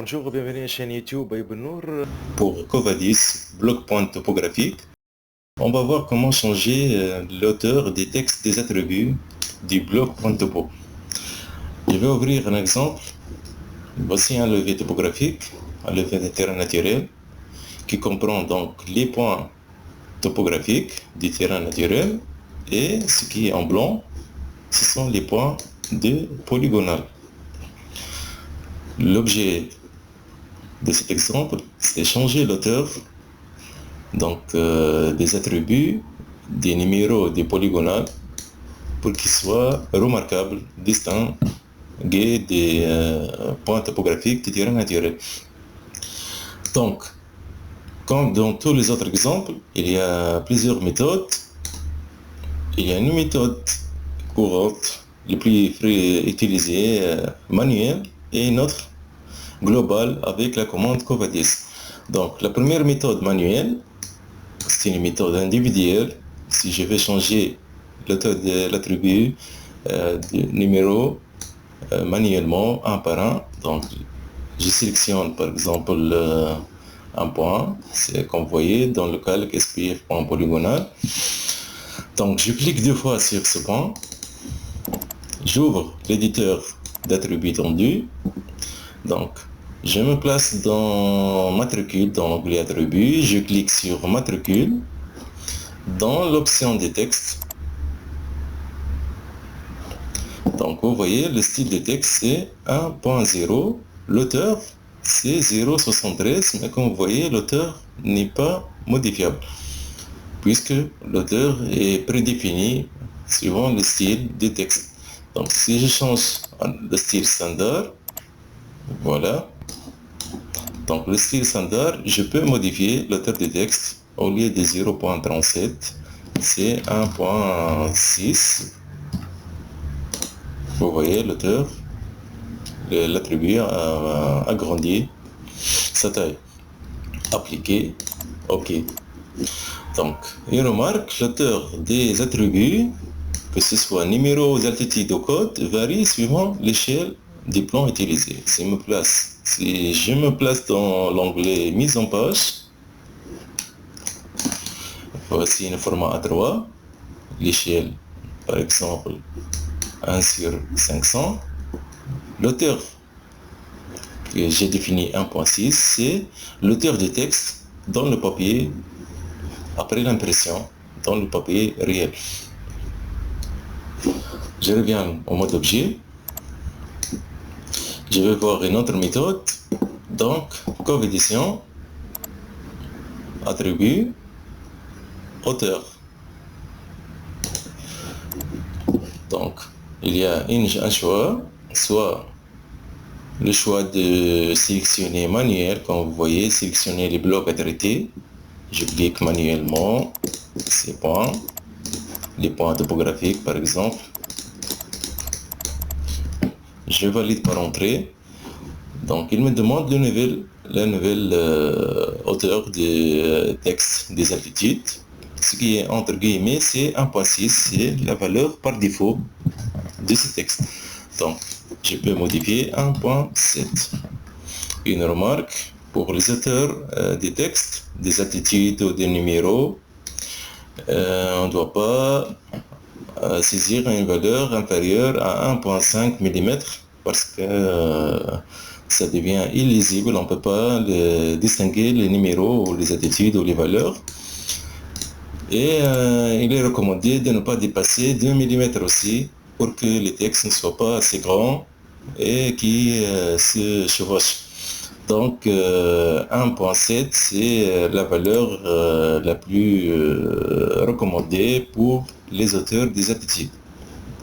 Bonjour, bienvenue à la chaîne YouTube Ayoub Nour. Pour Covadis, bloc point topographique, on va voir comment changer l'auteur des textes des attributs du bloc point topo. Je vais ouvrir un exemple. Voici un levé topographique, un levé de terrain naturel, qui comprend donc les points topographiques du terrain naturel et ce qui est en blanc, ce sont les points de polygonal. L'objet de cet exemple, c'est changer l'auteur des attributs des numéros des polygonales pour qu'ils soient remarquables, distingués des points topographiques du terrain naturel. Donc, comme dans tous les autres exemples, il y a plusieurs méthodes. Il y a une méthode courante, la plus utilisée, manuelle, et une autre globale avec la commande Covadis. Donc, la première méthode manuelle, c'est une méthode individuelle. Si je vais changer l'auteur de l'attribut du numéro manuellement, un par un, donc je sélectionne par exemple un point, c'est comme vous voyez dans le calque SPF point polygonal. Donc je clique deux fois sur ce point, j'ouvre l'éditeur d'attributs tendus, donc je me place dans matricule, dans l'onglet attributs, je clique sur matricule, dans l'option des textes. Donc vous voyez le style de texte c'est 1.0, l'auteur c'est 0.73, mais comme vous voyez l'auteur n'est pas modifiable puisque l'auteur est prédéfini suivant le style du texte. Donc si je change le style standard, voilà. Donc le style standard, je peux modifier l'auteur du texte. Au lieu de 0.37, c'est 1.6. Vous voyez l'auteur, l'attribut a agrandi sa taille. Appliquer, OK. Donc, il remarque l'auteur des attributs, que ce soit numéro, altitude ou code, varie suivant l'échelle du plan utilisé. Si je me place dans l'onglet mise en page, voici un format A3, l'échelle par exemple 1 sur 500. L'auteur que j'ai défini 1.6, c'est l'auteur du texte dans le papier après l'impression, dans le papier réel. Je reviens au mode objet. Je vais voir une autre méthode. Donc, coédition, attribut, auteur. Donc, il y a un choix, soit le choix de sélectionner manuel, comme vous voyez, sélectionner les blocs à traiter. Je clique manuellement ces points, les points topographiques par exemple. Je valide par entrée. Donc, il me demande la nouvelle hauteur de texte des altitudes. Ce qui est entre guillemets, c'est 1.6, c'est la valeur par défaut de ce texte. Donc, je peux modifier 1.7. Une remarque pour les auteurs des textes, des altitudes ou des numéros, on ne doit pas saisir une valeur inférieure à 1.5 mm parce que ça devient illisible, on ne peut pas distinguer les numéros ou les altitudes ou les valeurs. Et il est recommandé de ne pas dépasser 2 mm aussi pour que les textes ne soient pas assez grands et qui se chevauchent. Donc 1.7 c'est la valeur la plus recommandée pour les auteurs des altitudes.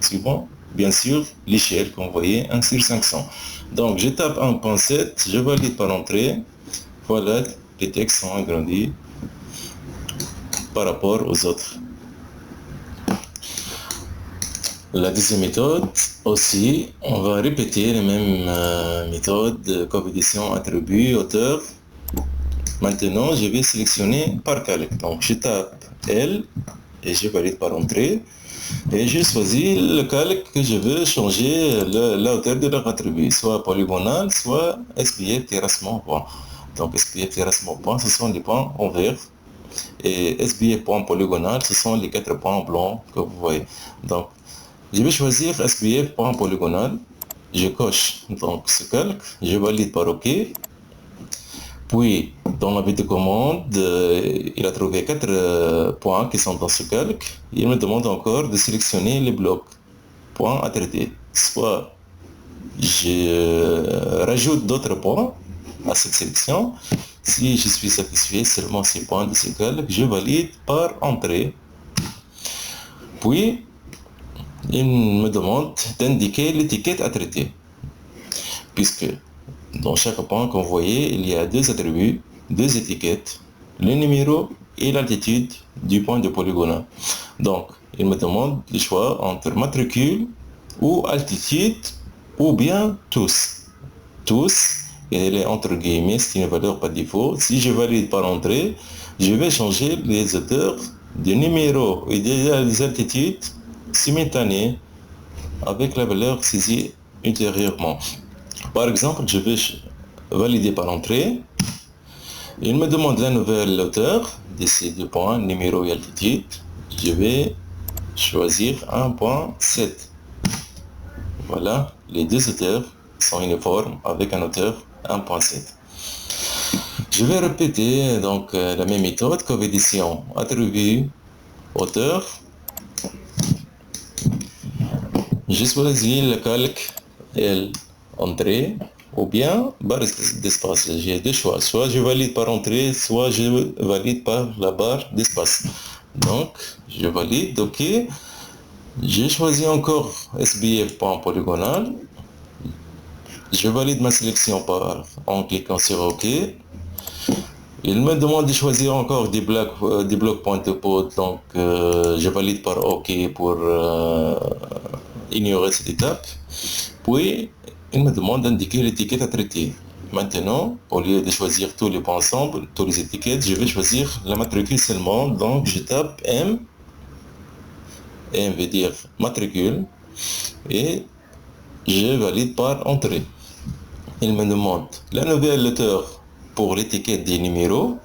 Suivant, bien sûr, l'échelle qu'on voyait 1 sur 500. Donc je tape 1.7, je valide par entrée. Voilà, les textes sont agrandis par rapport aux autres. La deuxième méthode aussi, on va répéter les mêmes méthodes, coédition, attribut, auteur. Maintenant, je vais sélectionner par calque. Donc, je tape L, et je valide par entrée. Et je choisis le calque que je veux changer la hauteur de leur attribut, soit polygonal, soit SPF terrassement point. Donc SPF terrassement point, ce sont les points en vert. Et SPF point polygonal, ce sont les 4 points blancs que vous voyez. Donc je vais choisir SPF point polygonal. Je coche donc ce calque, je valide par OK. Puis, dans la vidéo de commande, il a trouvé 4 points qui sont dans ce calque. Il me demande encore de sélectionner les blocs points à traiter. Soit je rajoute d'autres points à cette sélection. Si je suis satisfait seulement ces points de ce calque, je valide par entrée. Puis, il me demande d'indiquer l'étiquette à traiter. Puisque dans chaque point qu'on voyait, il y a 2 attributs, 2 étiquettes, le numéro et l'altitude du point de polygonal. Donc, il me demande le choix entre matricule ou altitude ou bien tous. Tous, elle est entre guillemets, c'est une valeur par défaut. Si je valide par entrée, je vais changer les hauteurs du numéro et des altitudes simultanées avec la valeur saisie ultérieurement. Par exemple, je vais valider par entrée. Il me demande la nouvelle hauteur de ces 2 points, numéro et altitude. Je vais choisir 1.7. Voilà, les 2 hauteurs sont uniformes avec une hauteur 1.7. Je vais répéter donc la même méthode coefficient attribut hauteur. Je choisis le calque L entrée ou bien barre d'espace. J'ai 2 choix. Soit je valide par entrée, soit je valide par la barre d'espace. Donc, je valide, OK. J'ai choisi encore SBF point polygonal. Je valide ma sélection en cliquant sur OK. Il me demande de choisir encore des blocs point de pot. Donc, je valide par OK pour ignorer cette étape. Puis, il me demande d'indiquer l'étiquette à traiter. Maintenant, au lieu de choisir tous les points ensemble, toutes les étiquettes, je vais choisir la matricule seulement. Donc, je tape M. M veut dire matricule. Et je valide par entrée. Il me demande la nouvelle hauteur pour l'étiquette des numéros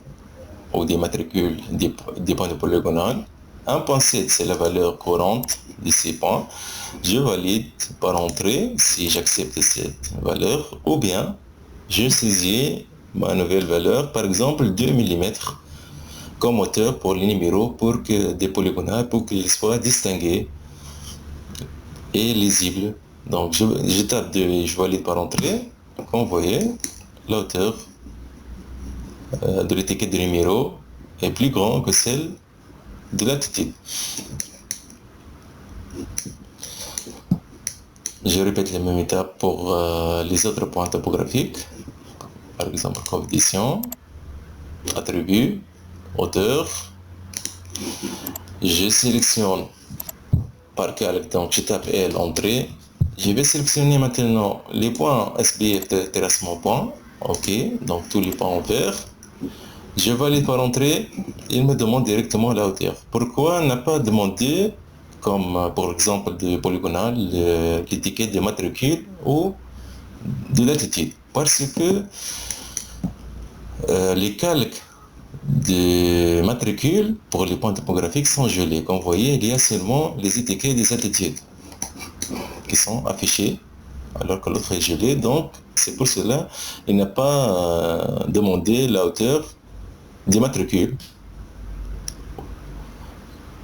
ou des matricules des points de polygonal. 1.7, c'est la valeur courante de ces points. Je valide par entrée si j'accepte cette valeur, ou bien je saisis ma nouvelle valeur, par exemple 2 mm comme hauteur pour les numéros pour que des polygonales, pour qu'ils soient distingués et lisibles. Donc je tape 2 et je valide par entrée. Comme vous voyez, la hauteur de l'étiquette de numéro est plus grande que celle de l'altitude. Je répète les mêmes étapes pour les autres points topographiques. Par exemple, coefficient, attribut, hauteur. Je sélectionne par calque, donc je tape L, entrée. Je vais sélectionner maintenant les points SBF de terrassement point. OK, donc tous les points en vert. Je valide par entrée, il me demande directement la hauteur. Pourquoi n'a pas demandé, comme par exemple de polygonal, l'étiquette de matricule ou de latitude? Parce que les calques de matricule pour les points topographiques sont gelés. Comme vous voyez, il y a seulement les étiquettes des altitudes qui sont affichées alors que l'autre est gelé. Donc, c'est pour cela qu'il n'a pas demandé la hauteur des matricules,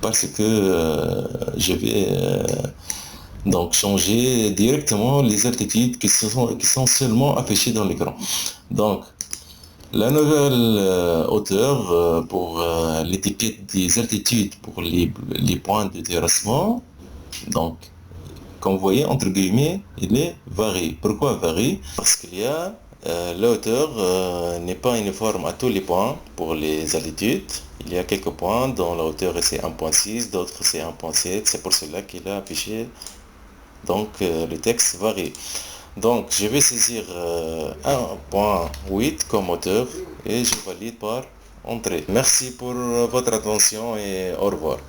parce que je vais donc changer directement les altitudes qui sont seulement affichées dans l'écran. Donc la nouvelle hauteur pour l'étiquette des altitudes pour les points de terrassement, donc comme vous voyez, entre guillemets, il est varié. Pourquoi varié? Parce qu'il y a la hauteur n'est pas uniforme à tous les points pour les altitudes. Il y a quelques points dont la hauteur c'est 1.6, d'autres c'est 1.7. C'est pour cela qu'il a affiché donc le texte varie. Donc je vais saisir 1.8 comme hauteur et je valide par entrée. Merci pour votre attention et au revoir.